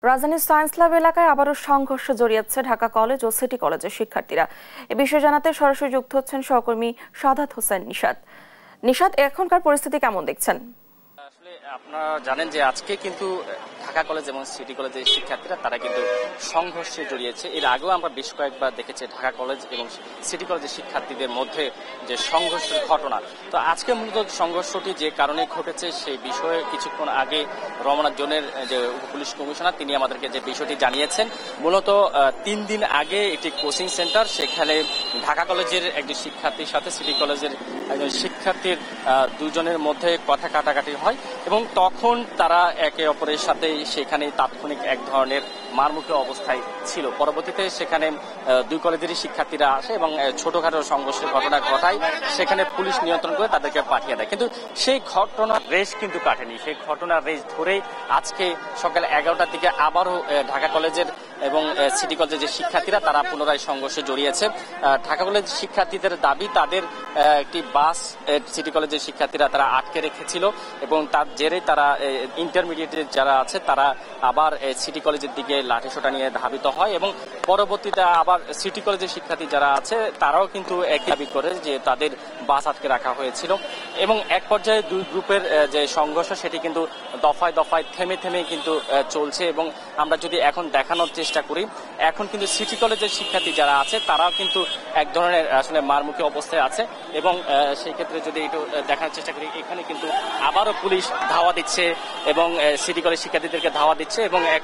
রাজধানীর science lab এলাকায় আবারও সংঘর্ষে জড়িয়েছে ঢাকা কলেজ ও সিটি কলেজের শিক্ষার্থীরা। এ বিষয়ে জানাতে সরাসরি যুক্ত হচ্ছেন সহকর্মী সাদাত হোসেন নিশাত। নিশাত, এখনকার পরিস্থিতি কেমন দেখছেন? আসলে আপনারা জানেন যে আজকে কিন্তু ঢাকা কলেজ এবং সিটি কলেজের শিক্ষার্থীরা তারা কিন্তু সংঘর্ষে জড়িয়েছে। এর আগেও আমরা বেশ কয়েকবার দেখেছি ঢাকা কলেজ এবং সিটি কলেজের শিক্ষার্থীদের মধ্যে যে সংঘর্ষের ঘটনা। তো আজকে মূলত সংঘর্ষটি যে কারণে ঘটেছে সেই বিষয়ে কিছুক্ষণ আগে রমনা জোনের যে পুলিশ কমিশনার তিনি আমাদেরকে যে বিষয়টি জানিয়েছেন। মূলত 3 দিন আগে একটি কোচিং সেন্টার, সেখানে ঢাকা কলেজের একজন শিক্ষার্থীর সাথে সিটি কলেজের একজন শিক্ষার্থীর দুজনের মধ্যে কথা কাটাকাটি হয় এবং তখন তারা একে অপরের সাথে সেখানে তাৎক্ষণিক এক ধরনের মারমুখী অবস্থায় ছিল। পরবর্তীতে সেখানে দুই কলেজেরই শিক্ষার্থীরা আসে এবং ছোটখাটো সংঘর্ষের ঘটনা ঘটায়। সেখানে পুলিশ নিয়ন্ত্রণ করে তাদেরকে পাঠিয়ে দেয়, কিন্তু সেই ঘটনার রেশ কিন্তু কাটেনি। সেই ঘটনার রেশ ধরেই আজকে সকাল 11টার দিকে আবারও ঢাকা কলেজের এবং সিটি কলেজের যে শিক্ষার্থীরা তারা পুনরায় সংঘর্ষে জড়িয়েছে। ঢাকা কলেজের শিক্ষার্থীদের দাবি তাদের একটি বাস সিটি কলেজের শিক্ষার্থীরা তারা আটকে রেখেছিল এবং তার জেরে তারা ইন্টারমিডিয়েটের যারা আছে তারা আবার সিটি কলেজের দিকে লাঠিসোঁটা নিয়ে ধাবিত হয় এবং পরবর্তীতে আবার সিটি কলেজের শিক্ষার্থী যারা আছে তারাও কিন্তু একই দাবি করে যে তাদের বাস আটকে রাখা হয়েছিল এবং এক পর্যায়ে দুই গ্রুপের যে সংঘর্ষ সেটি কিন্তু দফায় দফায় থেমে থেমে কিন্তু চলছে। এবং আমরা যদি এখন দেখানোর চেষ্টা করি, এখন কিন্তু সিটি কলেজের শিক্ষার্থী যারা আছে তারাও কিন্তু এক ধরনের আসলে মারমুখী অবস্থায় আছে এবং সেই ক্ষেত্রে যদি একটু দেখানোর চেষ্টা করি, এখানে কিন্তু আবারও পুলিশ ধাওয়া দিচ্ছে এবং সিটি কলেজ শিক্ষার্থীদেরকে ধাওয়া দিচ্ছে এবং এক